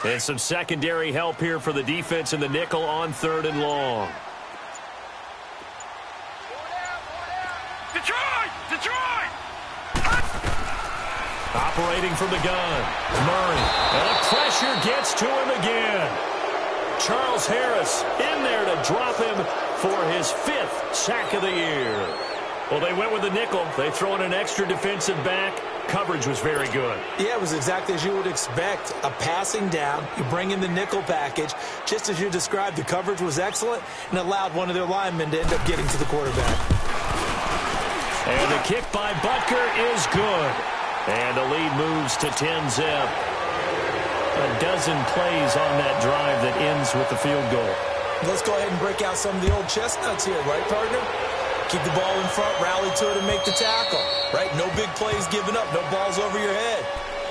And some secondary help here for the defense in the nickel on 3rd and long. Detroit! Operating from the gun, Murray. And the pressure gets to him again. Charles Harris in there to drop him for his 5th sack of the year. Well, they went with the nickel. They throw in an extra defensive back. Coverage was very good. Yeah, it was exactly as you would expect. A passing down, you bring in the nickel package. Just as you described, the coverage was excellent and allowed one of their linemen to end up getting to the quarterback. And the kick by Butker is good. And the lead moves to 10-zip. A dozen plays on that drive that ends with the field goal. Let's go ahead and break out some of the old chestnuts here, right, partner? Keep the ball in front, rally to it, and make the tackle, right? No big plays given up, no balls over your head.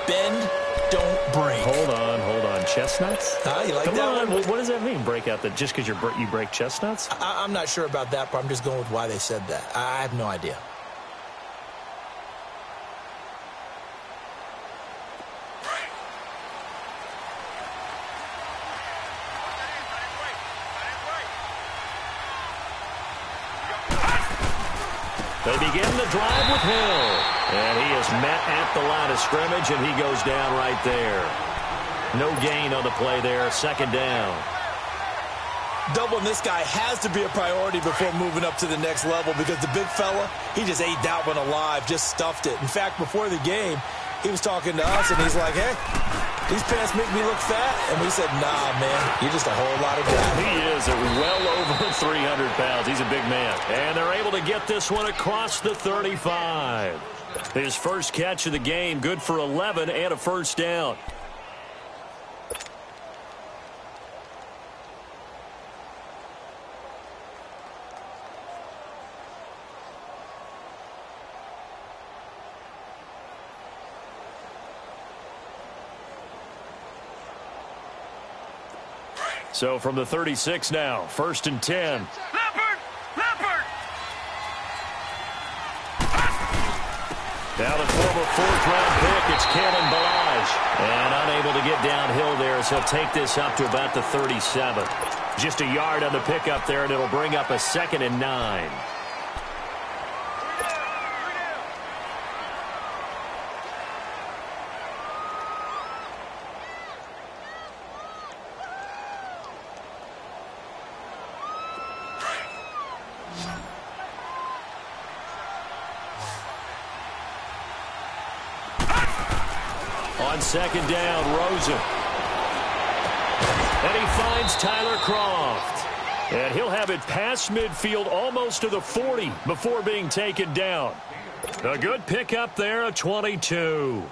Bend, don't break. Hold on. Chestnuts? You like Come that on. one? What does that mean, break out? Just because you break chestnuts? I'm not sure about that, but I'm just going with why they said that. I have no idea. They begin the drive with Hill. And he is met at the line of scrimmage, and he goes down right there. No gain on the play there. 2nd down. Doubling this guy has to be a priority before moving up to the next level because the big fella, he just ate that one alive, just stuffed it. In fact, before the game, he was talking to us, and he's like, hey, these pants make me look fat. And we said, nah, man, you're just a whole lot of guy. He is at well over 300 pounds. He's a big man. And they're able to get this one across the 35. His first catch of the game, good for 11 and a 1st down. So from the 36 now, 1st and 10. Leopard! Now the former 4th-round pick, it's Kalen Ballage. And unable to get downhill there, so he'll take this up to about the 37. Just a yard on the pickup there, and it'll bring up a 2nd and 9. On 2nd down, Rosen. And he finds Tyler Croft. And he'll have it past midfield almost to the 40 before being taken down. A good pickup there, a 22.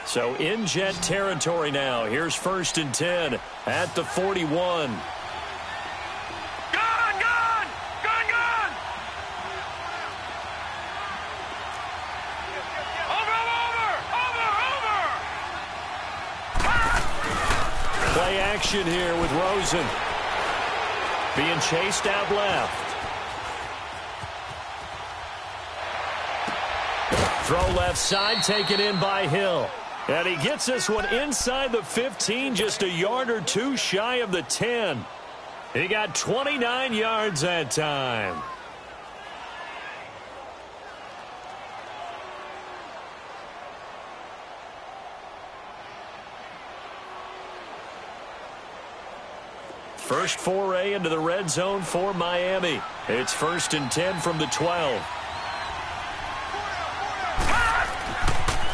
So in Jet territory now. Here's 1st and 10 at the 41. Gun! Over! Play action here with Rosen. Being chased out left. Throw left side, taken in by Hill. And he gets this one inside the 15, just a yard or two shy of the 10. He got 29 yards that time. First foray into the red zone for Miami. It's 1st and 10 from the 12.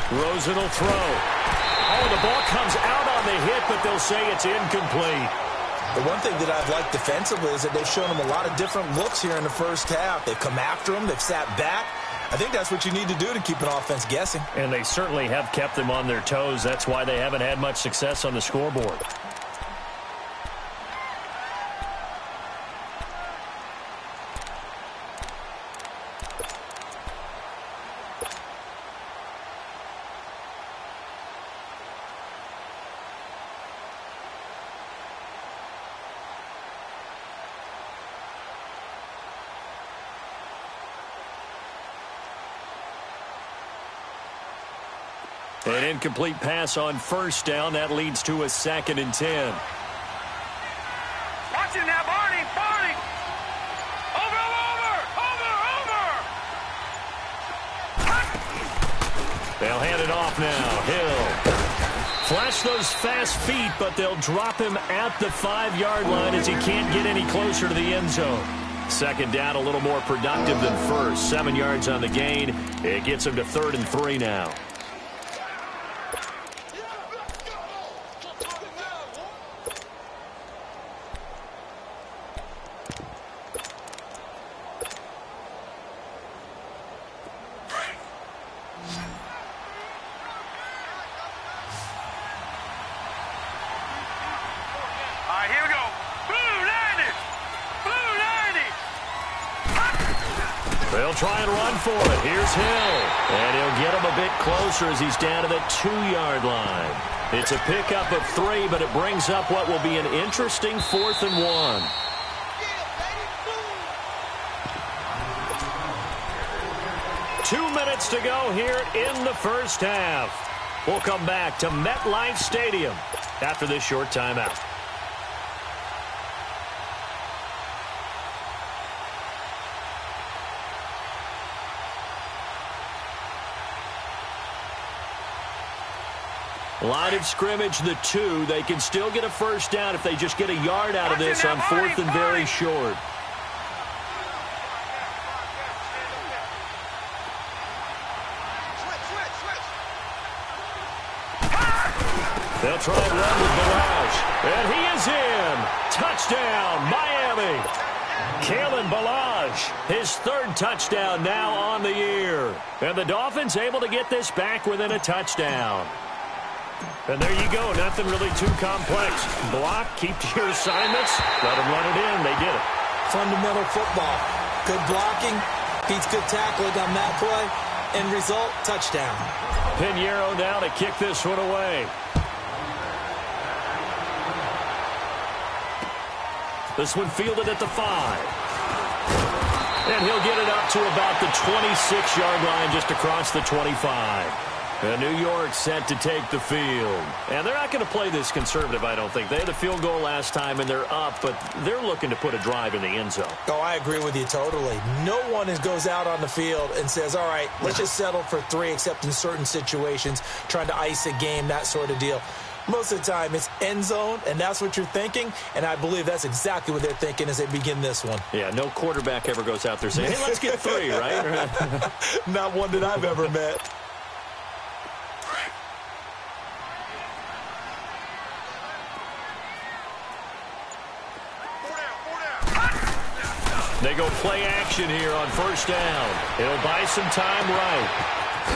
Rosen will throw. Oh, the ball comes out on the hit, but they'll say it's incomplete. The one thing that I've liked defensively is that they've shown him a lot of different looks here in the first half. They've come after him. They've sat back. I think that's what you need to do to keep an offense guessing. And they certainly have kept them on their toes. That's why they haven't had much success on the scoreboard. An incomplete pass on first down. That leads to a 2nd and 10. Watch it now, Barney. Barney. Over. They'll hand it off now. Hill. Flash those fast feet, but they'll drop him at the 5-yard line as he can't get any closer to the end zone. 2nd down, a little more productive than first. 7 yards on the gain. It gets him to 3rd and 3 now. They'll try and run for it. Here's Hill. And he'll get him a bit closer as he's down to the 2-yard line. It's a pickup of 3, but it brings up what will be an interesting 4th and 1. Two minutes to go here in the first half. We'll come back to MetLife Stadium after this short timeout. Line of scrimmage, the 2. They can still get a first down if they just get a yard out of this on 4th and very short. They'll try and run with Balazs. And he is in. Touchdown, Miami. Kalen Balazs, his 3rd touchdown now on the year. And the Dolphins able to get this back within a touchdown. And there you go. Nothing really too complex. Block, keep to your assignments, let them run it in. They did it. Fundamental football. Good blocking, beats good tackling on that play. End result, touchdown. Pinheiro now to kick this one away. This one fielded at the 5. And he'll get it up to about the 26-yard line, just across the 25. And New York set to take the field. And they're not going to play this conservative, I don't think. They had the field goal last time, and they're up, but they're looking to put a drive in the end zone. Oh, I agree with you totally. No one goes out on the field and says, all right, let's just settle for 3, except in certain situations, trying to ice a game, that sort of deal. Most of the time, it's end zone, and that's what you're thinking, and I believe that's exactly what they're thinking as they begin this one. Yeah, no quarterback ever goes out there saying, hey, let's get 3, right? Not one that I've ever met. They go play action here on first down. He'll buy some time right.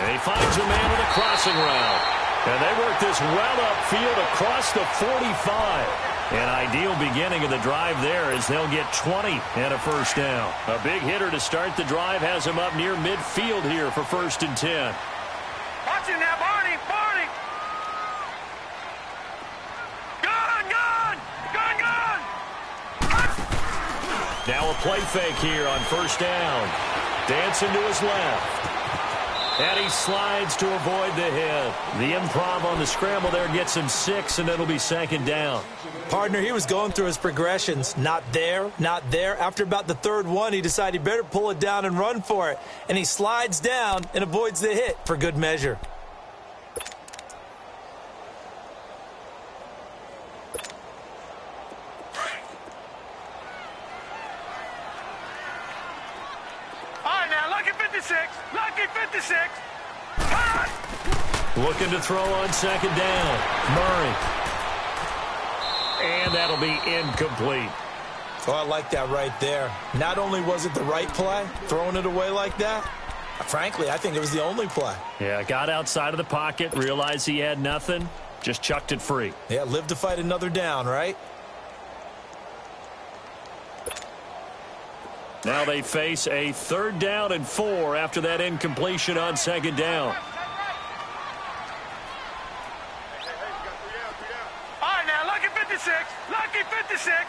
And he finds a man on a crossing route. And they work this well upfield across the 45. An ideal beginning of the drive there as they'll get 20 and a first down. A big hitter to start the drive has him up near midfield here for 1st and 10. Watch it now, Barney. Barney. Gun. Now a play fake here on first down. Dancing to his left. And he slides to avoid the hit. The improv on the scramble there gets him 6, and it'll be 2nd down. Partner, he was going through his progressions. Not there, not there. After about the 3rd one, he decided he better pull it down and run for it. And he slides down and avoids the hit for good measure. Lucky 56. Looking to throw on 2nd down. Murray. And that'll be incomplete. Oh, I like that right there. Not only was it the right play, throwing it away like that, frankly, I think it was the only play. Yeah, got outside of the pocket, realized he had nothing, just chucked it free. Yeah, live to fight another down, right? Now they face a 3rd down and 4 after that incompletion on 2nd down. All right, now, lucky 56. Lucky 56.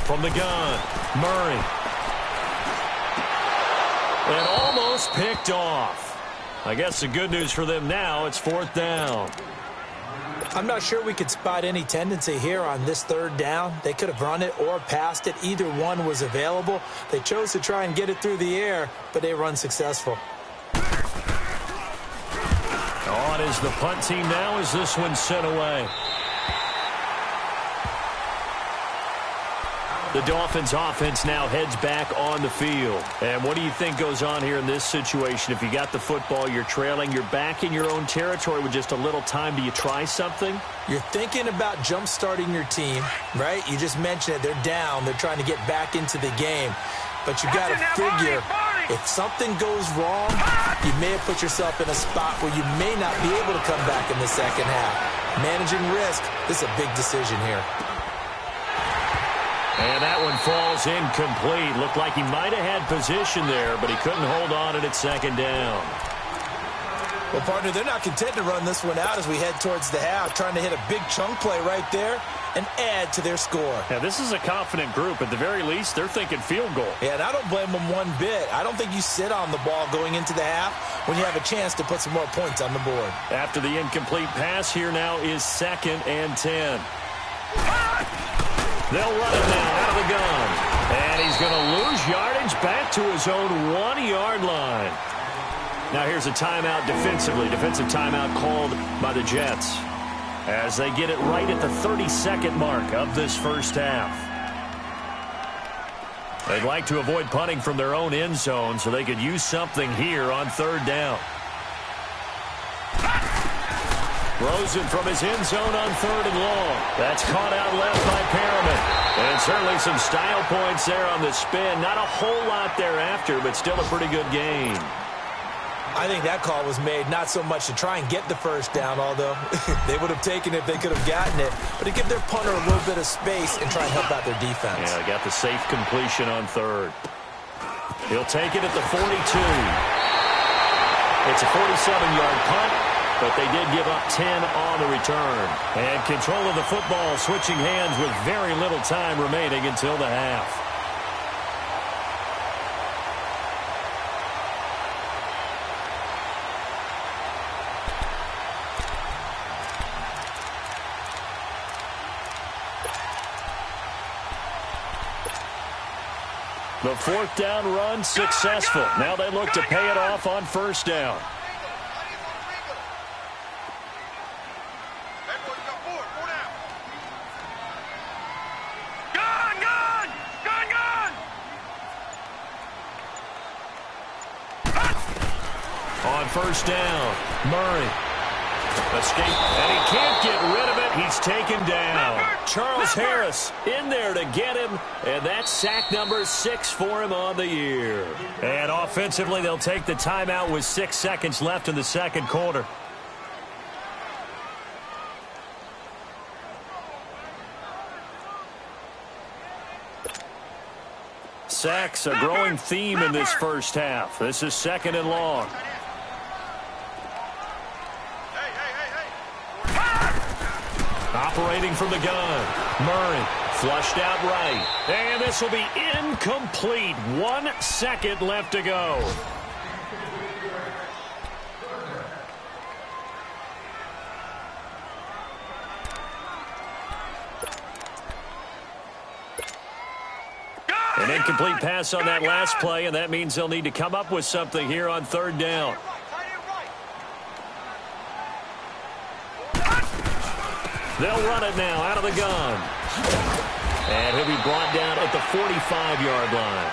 From the gun, Murray. And almost picked off. I guess the good news for them now, it's 4th down. I'm not sure we could spot any tendency here on this 3rd down. They could have run it or passed it. Either one was available. They chose to try and get it through the air, but they were unsuccessful. On is the punt team now as this one's sent away. The Dolphins offense now heads back on the field. And what do you think goes on here in this situation? If you got the football, you're trailing, you're back in your own territory with just a little time. Do you try something? You're thinking about jump-starting your team, right? You just mentioned it. They're down. They're trying to get back into the game. But you got to figure if something goes wrong, you may have put yourself in a spot where you may not be able to come back in the second half. Managing risk, this is a big decision here. And that one falls incomplete. Looked like he might have had position there, but he couldn't hold on at 2nd down. Well, partner, they're not content to run this one out as we head towards the half, trying to hit a big chunk play right there and add to their score. Yeah, this is a confident group. At the very least, they're thinking field goal. Yeah, and I don't blame them one bit. I don't think you sit on the ball going into the half when you have a chance to put some more points on the board. After the incomplete pass, here now is 2nd and 10. They'll run it now out of the gun. And he's going to lose yardage back to his own 1-yard line. Now here's a timeout defensively. Defensive timeout called by the Jets as they get it right at the 32nd mark of this first half. They'd like to avoid punting from their own end zone so they could use something here on 3rd down. Rosen from his end zone on 3rd and long. That's caught out left by Perriman. And certainly some style points there on the spin. Not a whole lot thereafter, but still a pretty good gain. I think that call was made not so much to try and get the first down, although they would have taken it if they could have gotten it, but to give their punter a little bit of space and try and help out their defense. Yeah, they got the safe completion on 3rd. He'll take it at the 42. It's a 47-yard punt, but they did give up 10 on the return. And control of the football switching hands with very little time remaining until the half. The 4th down run successful. Now they look to pay it off on 1st down. On 1st down, Murray. Escape, and he can't get rid of it. He's taken down. Charles Harris in there to get him, and that's sack number 6 for him on the year. And offensively, they'll take the timeout with 6 seconds left in the 2nd quarter. Sacks, a growing theme in this first half. This is 2nd and long. Operating from the gun. Murray flushed out right. And this will be incomplete. 1 second left to go. An incomplete pass on that last play, and that means they'll need to come up with something here on 3rd down. They'll run it now out of the gun. And he'll be brought down at the 45-yard line.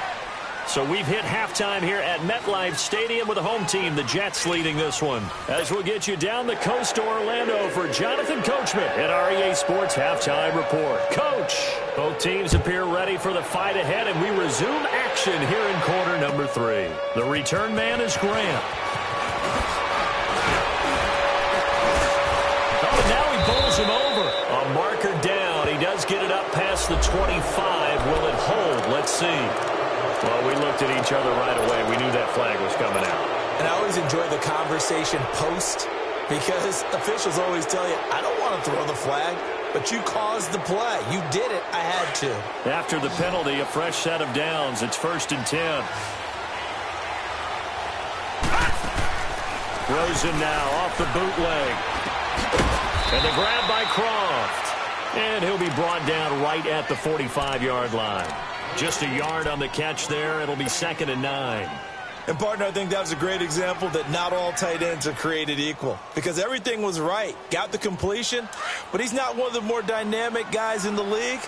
So we've hit halftime here at MetLife Stadium with the home team, the Jets, leading this one. As we'll get you down the coast to Orlando for Jonathan Coachman at REA Sports Halftime Report. Coach, both teams appear ready for the fight ahead, and we resume action here in quarter number 3. The return man is Graham. Oh, and now he bowls him over. A marker down. He does get it up past the 25. Will it hold? Let's see. Well, we looked at each other right away. We knew that flag was coming out. And I always enjoy the conversation post because officials always tell you, I don't want to throw the flag, but you caused the play. You did it. I had to. After the penalty, a fresh set of downs. It's 1st and 10. Rosen now off the bootleg. And the grab by Croft. And he'll be brought down right at the 45-yard line. Just a yard on the catch there. It'll be 2nd and 9. And, partner, I think that was a great example that not all tight ends are created equal. Because everything was right. Got the completion, but he's not one of the more dynamic guys in the league.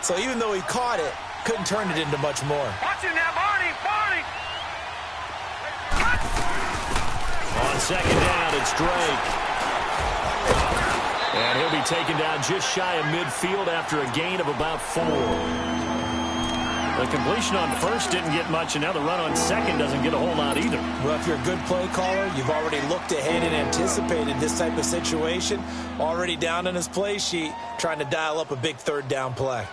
So even though he caught it, couldn't turn it into much more. Watch it now, Barney! On 2nd down, it's Drake. And he'll be taken down just shy of midfield after a gain of about 4. The completion on first didn't get much, and now the run on second doesn't get a whole lot either. Well, if you're a good play caller, you've already looked ahead and anticipated this type of situation. Already down on his play sheet, trying to dial up a big 3rd down play.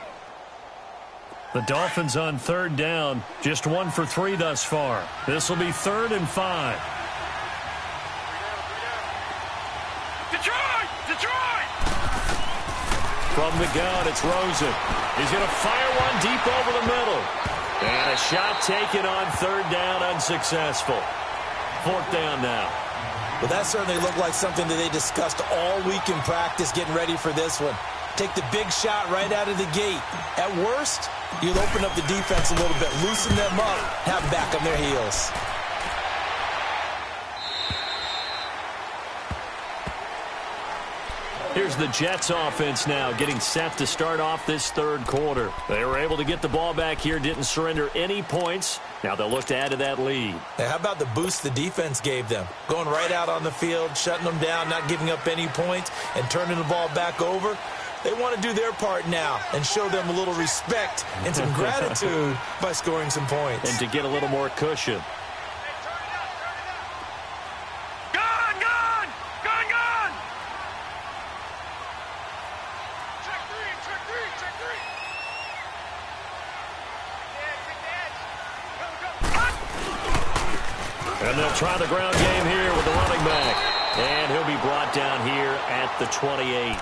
The Dolphins on 3rd down, just 1 for 3 thus far. This will be 3rd and 5. Detroit! From the gun, it's Rosen. He's going to fire one deep over the middle. And a shot taken on 3rd down, unsuccessful. 4th down now. Well, that certainly looked like something that they discussed all week in practice getting ready for this one. Take the big shot right out of the gate. At worst, you'll open up the defense a little bit, loosen them up, have them back on their heels. Here's the Jets offense now getting set to start off this 3rd quarter. They were able to get the ball back here, didn't surrender any points. Now they'll look to add to that lead. Hey, how about the boost the defense gave them? Going right out on the field, shutting them down, not giving up any points, and turning the ball back over. They want to do their part now and show them a little respect and some gratitude by scoring some points. And to get a little more cushion. And they'll try the ground game here with the running back. And he'll be brought down here at the 28.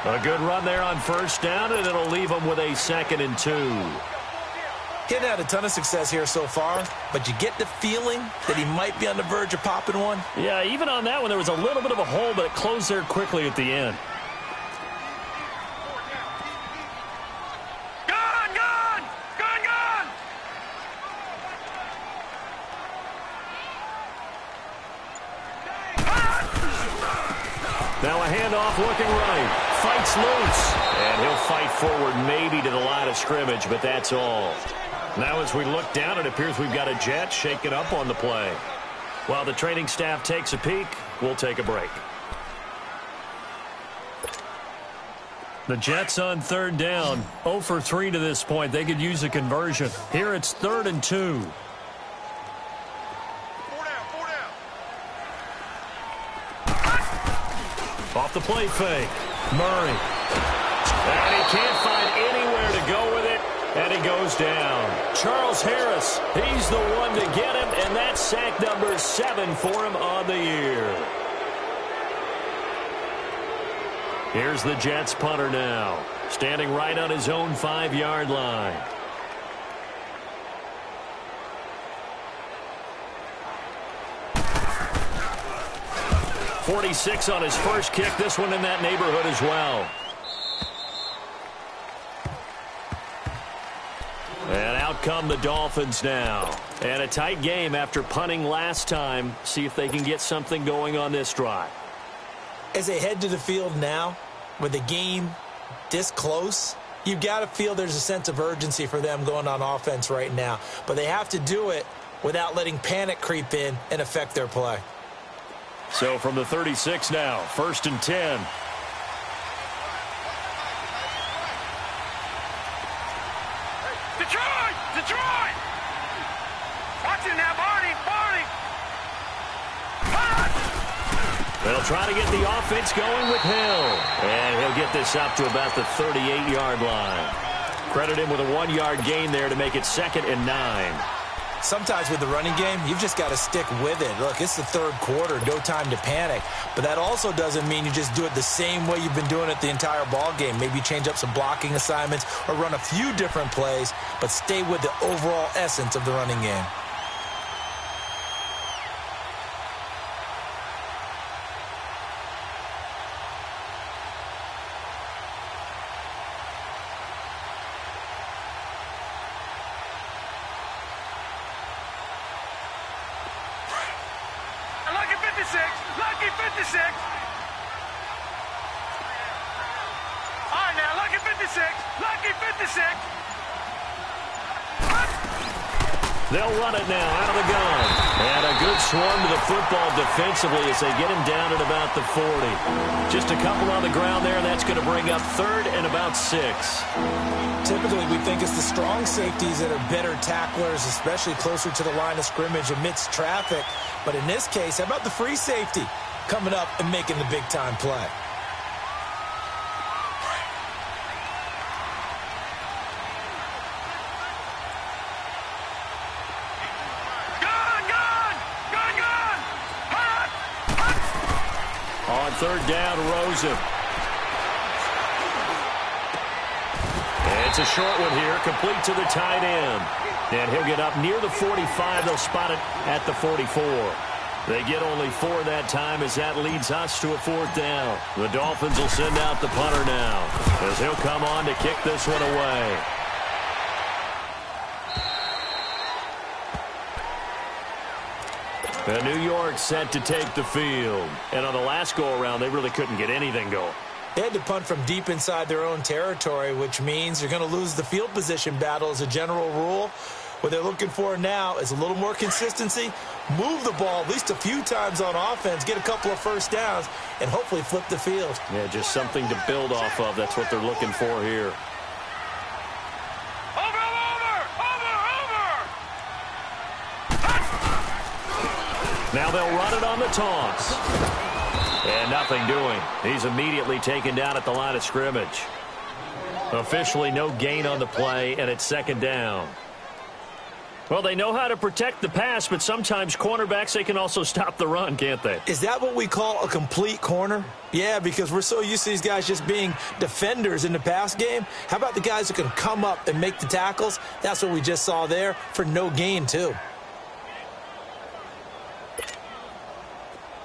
A good run there on 1st down, and it'll leave him with a 2nd and 2. He hadn't had a ton of success here so far, but you get the feeling that he might be on the verge of popping one. Yeah, even on that one, there was a little bit of a hole, but it closed there quickly at the end. Now a handoff looking right. Fights loose. And he'll fight forward maybe to the line of scrimmage, but that's all. Now as we look down, it appears we've got a Jet shaken up on the play. While the training staff takes a peek, we'll take a break. The Jets on 3rd down. 0 for 3 to this point. They could use a conversion. Here it's 3rd and 2. Off the play fake. Murray. And he can't find anywhere to go with it. And he goes down. Charles Harris, he's the one to get him. And that's sack number 7 for him on the year. Here's the Jets punter now. Standing right on his own 5-yard line. 46 on his first kick. This one in that neighborhood as well. And out come the Dolphins now. And a tight game after punting last time. See if they can get something going on this drive. As they head to the field now, with the game this close, you've got to feel there's a sense of urgency for them going on offense right now. But they have to do it without letting panic creep in and affect their play. So from the 36 now, 1st and 10. Detroit! Watch it now, Barney! They'll try to get the offense going with Hill. And he'll get this up to about the 38-yard line. Credit him with a 1-yard gain there to make it 2nd and 9. Sometimes with the running game, you've just got to stick with it. Look, it's the 3rd quarter, no time to panic. But that also doesn't mean you just do it the same way you've been doing it the entire ball game. Maybe change up some blocking assignments or run a few different plays, but stay with the overall essence of the running game. Lucky 56. All right, now, lucky 56. Lucky 56. They'll run it now out of the gun. And a good swarm to the football defensively as they get him down at about the 40. Just a couple on the ground there, and that's going to bring up 3rd and about 6. Typically, we think it's the strong safeties that are better tacklers, especially closer to the line of scrimmage amidst traffic. But in this case, how about the free safety coming up and making the big-time play? On 3rd down, Rosen. It's a short one here, complete to the tight end. And he'll get up near the 45. They'll spot it at the 44. They get only 4 that time as that leads us to a 4th down. The Dolphins will send out the punter now as he'll come on to kick this one away. And New York set to take the field. And on the last go-around, they really couldn't get anything going. They had to punt from deep inside their own territory, which means you're going to lose the field position battle as a general rule. What they're looking for now is a little more consistency, move the ball at least a few times on offense, get a couple of first downs, and hopefully flip the field. Yeah, just something to build off of. That's what they're looking for here. Now they'll run it on the toss. And nothing doing. He's immediately taken down at the line of scrimmage. Officially no gain on the play, and it's 2nd down. Well, they know how to protect the pass, but sometimes cornerbacks, they can also stop the run, can't they? Is that what we call a complete corner? Yeah, because we're so used to these guys just being defenders in the pass game. How about the guys who can come up and make the tackles? That's what we just saw there for no gain, too.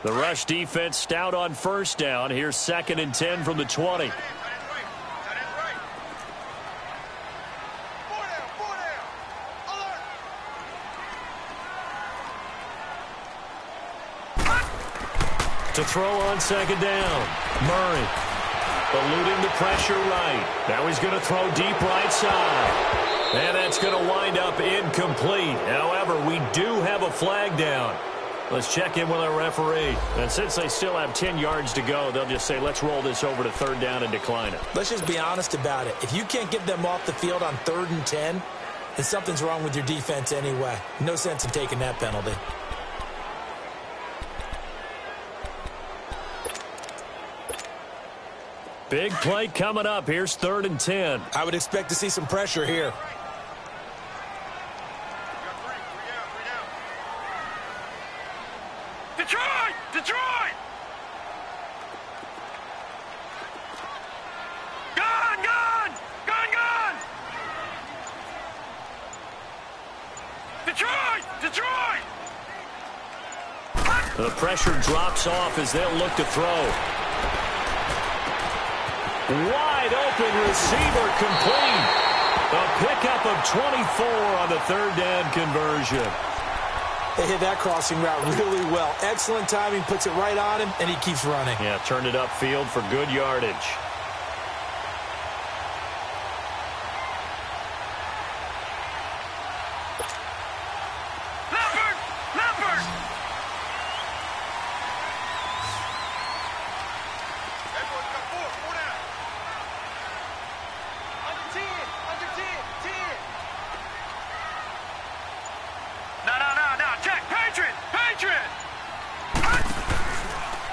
The rush defense stout on 1st down. Here's 2nd and 10 from the 20. To throw on 2nd down. Murray eluding the pressure right. Now he's going to throw deep right side. And that's going to wind up incomplete. However, we do have a flag down. Let's check in with our referee. And since they still have 10 yards to go, they'll just say, let's roll this over to 3rd down and decline it. Let's just be honest about it. If you can't get them off the field on 3rd and 10, then something's wrong with your defense anyway. No sense in taking that penalty. Big play coming up. Here's 3rd and 10. I would expect to see some pressure here. Detroit! Gun! Detroit! The pressure drops off as they'll look to throw. Wide open receiver complete. A pickup of 24 on the 3rd down conversion. They hit that crossing route really well. Excellent timing, puts it right on him, and he keeps running. Yeah, turned it upfield for good yardage. Leopard! No, check, Patriot!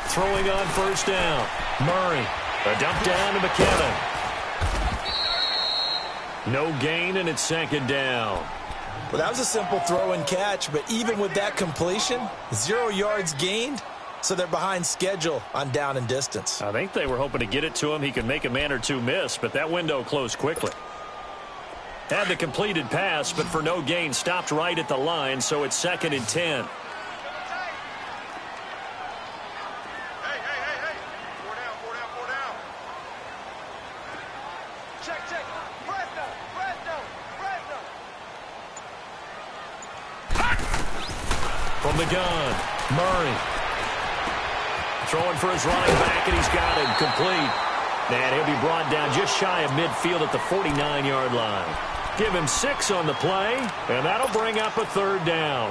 Throwing on 1st down. Murray, a dump down to McKinnon. No gain, and it's 2nd down. Well, that was a simple throw and catch, but even with that completion, 0 yards gained, so they're behind schedule on down and distance. I think they were hoping to get it to him. He could make a man or two miss, but that window closed quickly. Had the completed pass, but for no gain, stopped right at the line, so it's 2nd and 10. Check. Fresno. From the gun, Murray. throwing for his running back, and he's got him complete. And he'll be brought down just shy of midfield at the 49-yard line. Give him 6 on the play, and that'll bring up a 3rd down.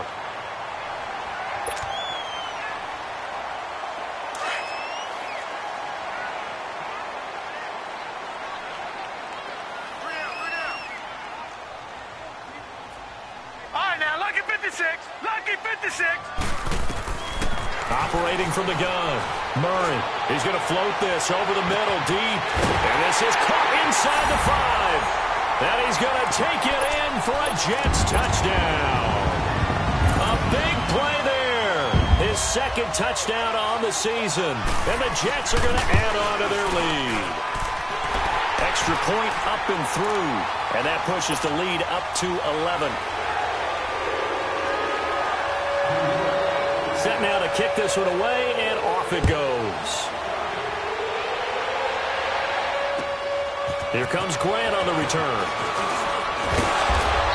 Lucky 56. Operating from the gun. Murray. He's going to float this over the middle deep. And this is caught inside the 5. And he's going to take it in for a Jets touchdown. A big play there. His 2nd touchdown on the season. And the Jets are going to add on to their lead. Extra point up and through. And that pushes the lead up to 11. Set now to kick this one away, and off it goes. Here comes Grant on the return.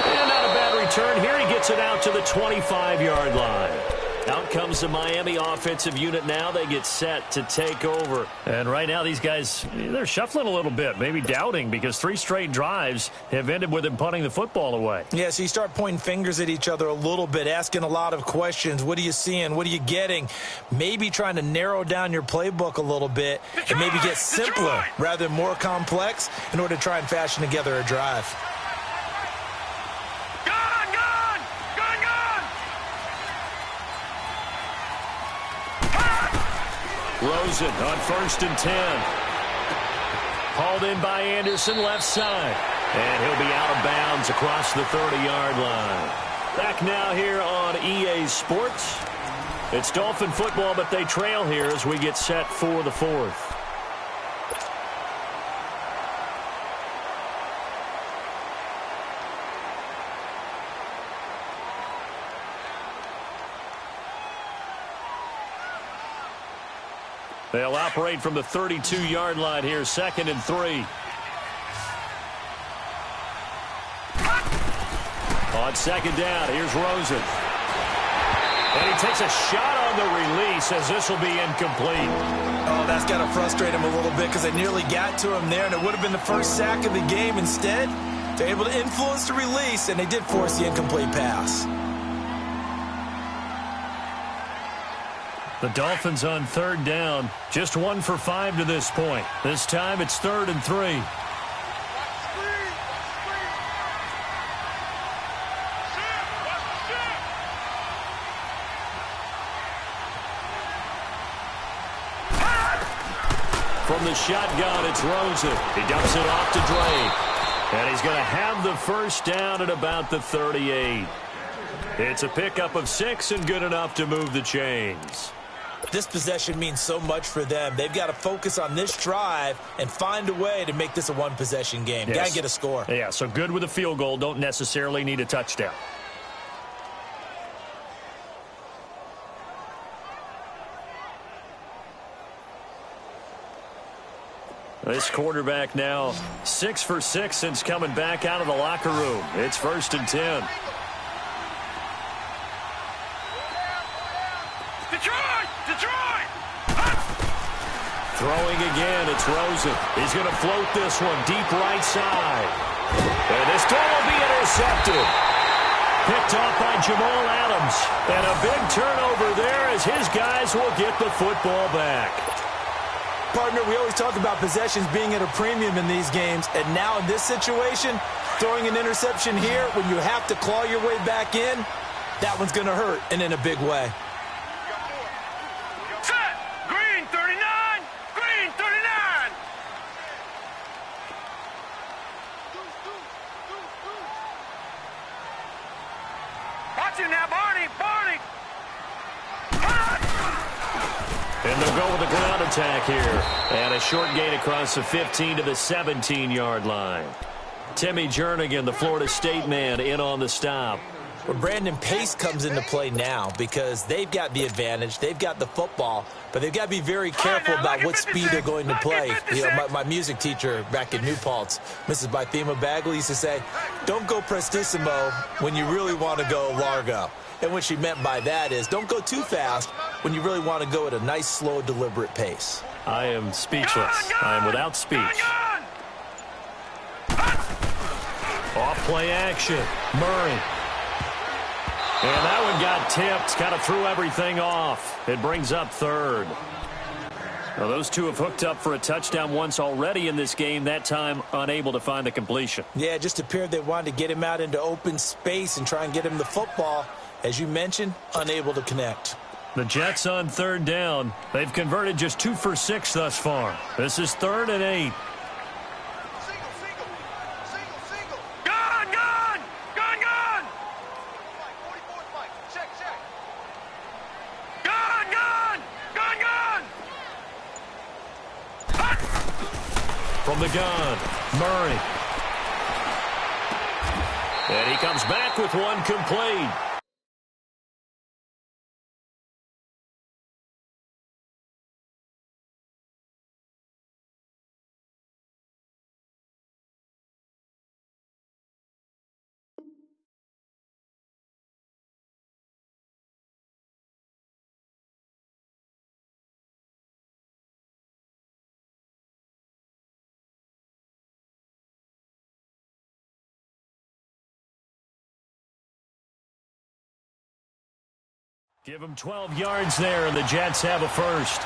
And not a bad return here. He gets it out to the 25-yard line. Out comes the Miami offensive unit now. They get set to take over. And right now these guys, they're shuffling a little bit, maybe doubting, because 3 straight drives have ended with them punting the football away. Yeah, so you start pointing fingers at each other a little bit, asking a lot of questions. What are you seeing? What are you getting? Maybe trying to narrow down your playbook a little bit and maybe get simpler rather than more complex in order to try and fashion together a drive. Rosen on 1st and 10. Hauled in by Anderson, left side. And he'll be out of bounds across the 30-yard line. Back now here on EA Sports. It's Dolphin football, but they trail here as we get set for the 4th. They'll operate from the 32-yard line here, 2nd and 3. On 2nd down, here's Rosen. And he takes a shot on the release as this will be incomplete. Oh, that's got to frustrate him a little bit because they nearly got to him there, and it would have been the first sack of the game. Instead, they're able to influence the release, and they did force the incomplete pass. The Dolphins on 3rd down, just 1 for 5 to this point. This time it's 3rd and 3. From the shotgun, it's Rosen. He dumps it off to Drake. And he's going to have the 1st down at about the 38. It's a pickup of 6 and good enough to move the chains. This possession means so much for them. They've got to focus on this drive and find a way to make this a one-possession game. Yes. Got to get a score. Yeah, so good with a field goal. Don't necessarily need a touchdown. This quarterback now 6 for 6 since coming back out of the locker room. It's 1st and 10. Throwing again, it's Rosen. He's going to float this one deep right side. And this throw will be intercepted. Picked off by Jamal Adams. And a big turnover there as his guys will get the football back. Partner, we always talk about possessions being at a premium in these games. And now in this situation, throwing an interception here when you have to claw your way back in, that one's going to hurt, and in a big way. And they'll go with a ground attack here. And a short gain across the 15 to the 17-yard line. Timmy Jernigan, the Florida State man, in on the stop. Well, Brandon, pace comes into play now because they've got the advantage. They've got the football, but they've got to be very careful about what speed they're going to play. You know, my music teacher back in New Paltz, Mrs. Bythema Bagley, used to say, don't go prestissimo when you really want to go largo. And what she meant by that is don't go too fast when you really want to go at a nice, slow, deliberate pace. I am speechless. I am without speech. Off-play action. Murray. And that one got tipped. Kind of threw everything off. It brings up third. Well, those two have hooked up for a touchdown once already in this game, that time unable to find the completion. Yeah, it just appeared they wanted to get him out into open space and try and get him the football. As you mentioned, unable to connect. The Jets on third down. They've converted just 2 for 6 thus far. This is 3rd and 8. From the gun, Murray. And he comes back with one complete. Give him 12 yards there, and the Jets have a first.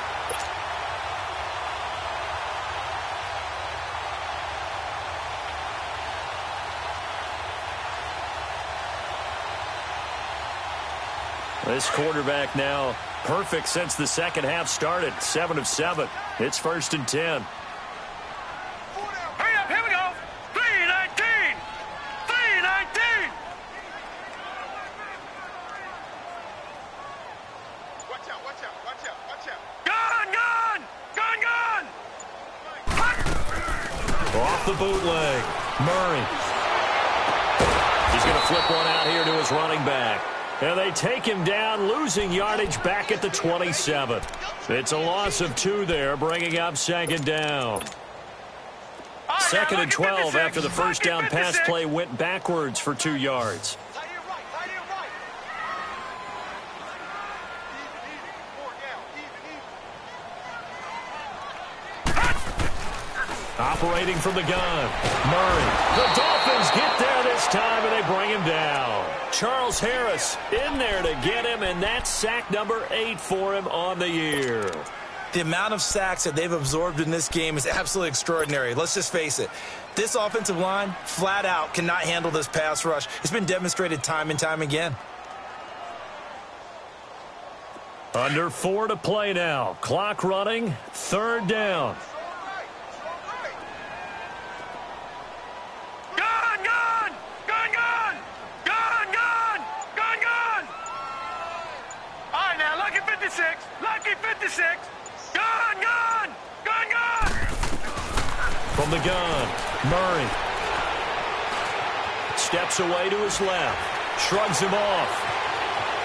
This quarterback now perfect since the second half started. 7 of 7. It's 1st and 10. Hurry up, here we go. 3-19. 3-19. Watch out, watch out, watch out, watch out. Gun, gun, gun, gun. Off the bootleg. Murray. He's going to flip one out here to his running back. And they take him down, losing yardage back at the 27. It's a loss of 2 there, bringing up 2nd down. 2nd and 12 after the first down pass play went backwards for 2 yards. Operating from the gun, Murray. The Dolphins get there this time, and they bring him down. Charles Harris in there to get him, and that's sack number 8 for him on the year. The amount of sacks that they've absorbed in this game is absolutely extraordinary. Let's just face it. This offensive line, flat out, cannot handle this pass rush. It's been demonstrated time and time again. Under 4 to play now. Clock running, 3rd down. Lucky 56. Gun, gun, gun, gun. From the gun, Murray. Steps away to his left. Shrugs him off.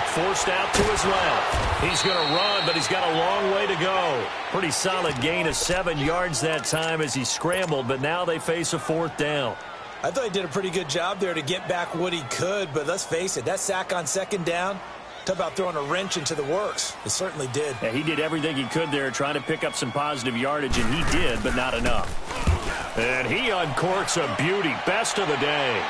Forced out to his left. He's going to run, but he's got a long way to go. Pretty solid gain of 7 yards that time as he scrambled, but now they face a 4th down. I thought he did a pretty good job there to get back what he could, but let's face it, that sack on 2nd down, talk about throwing a wrench into the works. It certainly did. Yeah, he did everything he could there trying to pick up some positive yardage, and he did, but not enough. And he uncorks a beauty. Best of the day.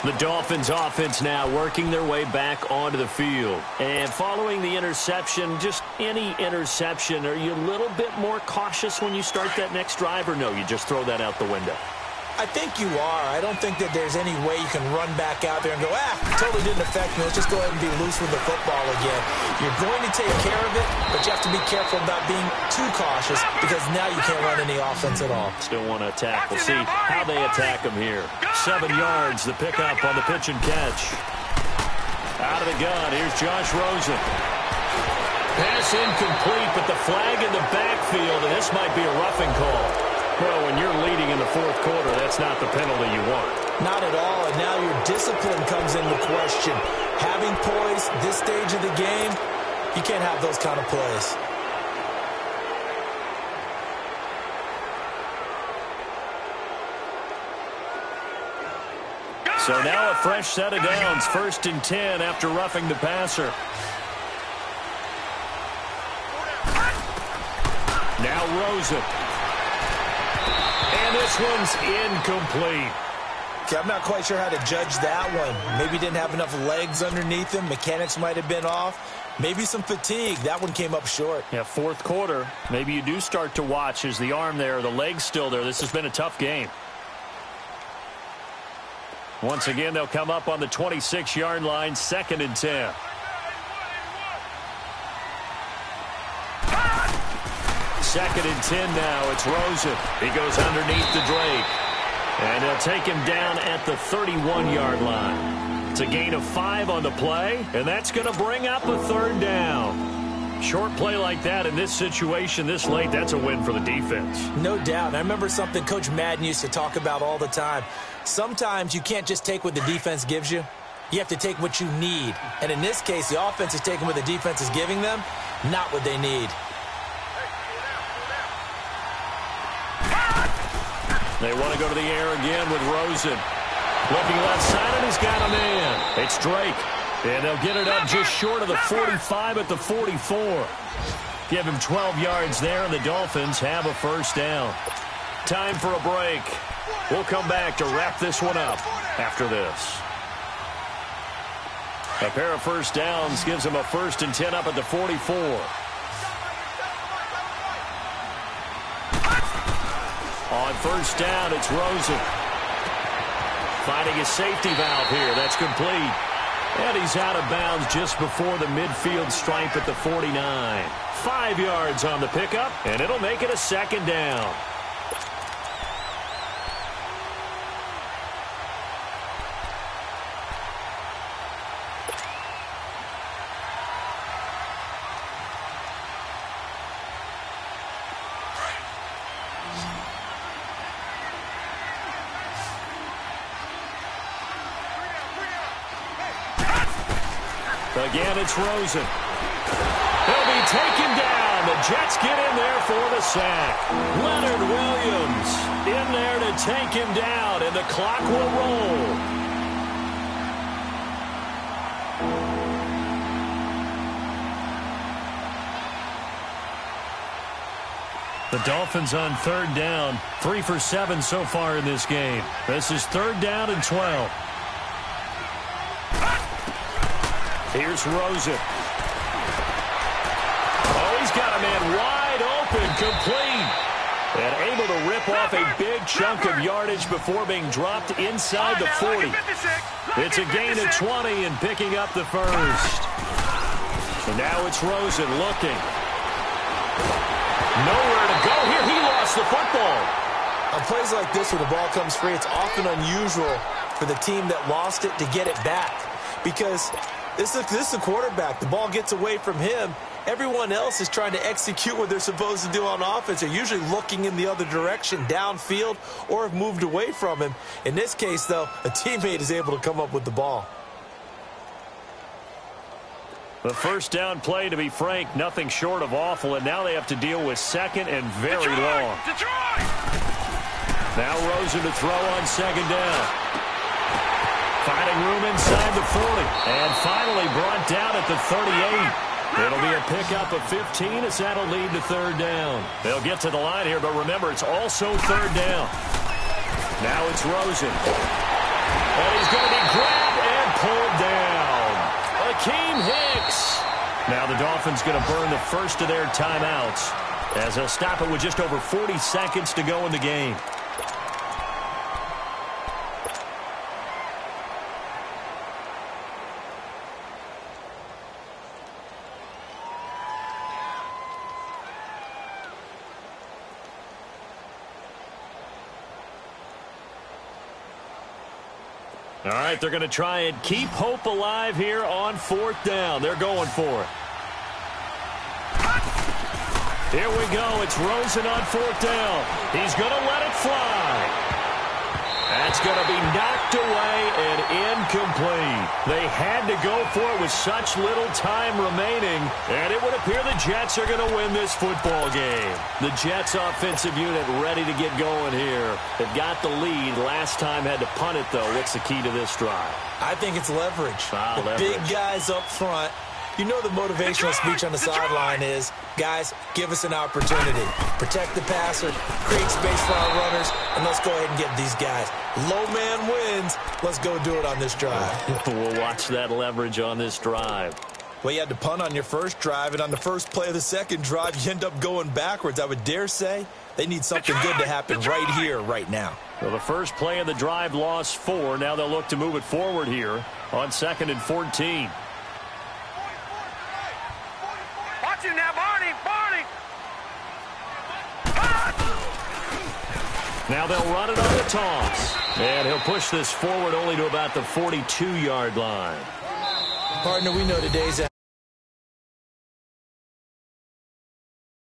The Dolphins offense now working their way back onto the field. And following the interception, just any interception, are you a little bit more cautious when you start that next drive, or no, you just throw that out the window? I think you are. I don't think that there's any way you can run back out there and go, totally didn't affect me. Let's just go ahead and be loose with the football again. You're going to take care of it, but you have to be careful about being too cautious because now you can't run any offense at all. Still want to attack. We'll see how they attack him here. 7 yards, the pickup on the pitch and catch. Out of the gun, here's Josh Rosen. Pass incomplete, but the flag in the backfield, and this might be a roughing call. Well, when you're leading in the 4th quarter, that's not the penalty you want. Not at all, and now your discipline comes into question. Having poise this stage of the game, you can't have those kind of plays. So now a fresh set of downs, 1st and 10 after roughing the passer. Now Rosen. And this one's incomplete. Okay, I'm not quite sure how to judge that one. Maybe didn't have enough legs underneath him. Mechanics might have been off. Maybe some fatigue. That one came up short. Yeah, 4th quarter. Maybe you do start to watch. Is the arm there, the leg's still there? This has been a tough game. Once again, they'll come up on the 26-yard line, 2nd and 10. Second and 10 now. It's Rosen. He goes underneath the Drake. And they'll take him down at the 31-yard line. It's a gain of 5 on the play, and that's going to bring up a 3rd down. Short play like that in this situation this late, that's a win for the defense. No doubt. I remember something Coach Madden used to talk about all the time. Sometimes you can't just take what the defense gives you. You have to take what you need. And in this case, the offense is taking what the defense is giving them, not what they need. They want to go to the air again with Rosen. Looking left side, and he's got a man. It's Drake. And they'll get it up just short of the 45 at the 44. Give him 12 yards there, and the Dolphins have a 1st down. Time for a break. We'll come back to wrap this one up after this. A pair of 1st downs gives them a 1st and 10 up at the 44. On 1st down, it's Rosen. Finding a safety valve here. That's complete. And he's out of bounds just before the midfield stripe at the 49. 5 yards on the pickup, and it'll make it a 2nd down. Again, it's Rosen. He'll be taken down. The Jets get in there for the sack. Leonard Williams in there to take him down, and the clock will roll. The Dolphins on 3rd down. 3 for 7 so far in this game. This is 3rd down and 12. Here's Rosen. Oh, he's got a man wide open, complete. And able to rip off a big chunk of yardage before being dropped inside the 40. It's a gain of 20 and picking up the 1st. And now it's Rosen looking. Nowhere to go here. He lost the football. On plays like this where the ball comes free, it's often unusual for the team that lost it to get it back. Because this is the quarterback. The ball gets away from him. Everyone else is trying to execute what they're supposed to do on offense. They're usually looking in the other direction, downfield, or have moved away from him. In this case, though, a teammate is able to come up with the ball. The 1st down play, to be frank, nothing short of awful, and now they have to deal with 2nd and very long. Now Rosen to throw on 2nd down. Finding room inside the 40. And finally brought down at the 38. It'll be a pickup of 15 as that'll lead to 3rd down. They'll get to the line here, but remember, it's also 3rd down. Now it's Rosen. And he's going to be grabbed and pulled down. Akeem Hicks. Now the Dolphins going to burn the 1st of their timeouts as they'll stop it with just over 40 seconds to go in the game. All right, they're going to try and keep hope alive here on 4th down. They're going for it. Here we go. It's Rosen on 4th down. He's going to let it fly. That's going to be knocked away and incomplete. They had to go for it with such little time remaining, and it would appear the Jets are going to win this football game. The Jets offensive unit ready to get going here. They've got the lead. Last time had to punt it, though. What's the key to this drive? I think it's leverage. Leverage. Big guys up front. You know the motivational speech on the sideline is, guys, give us an opportunity. Protect the passer, create space for our runners, and let's go ahead and get these guys. Low man wins. Let's go do it on this drive. We'll watch that leverage on this drive. Well, you had to punt on your first drive, and on the first play of the second drive, you end up going backwards. I would dare say they need something good to happen right here, right now. Well, the first play of the drive lost 4. Now they'll look to move it forward here on 2nd and 14. Watch him now, Barney. Now they'll run it on the toss. And he'll push this forward only to about the 42-yard line. Partner, we know today's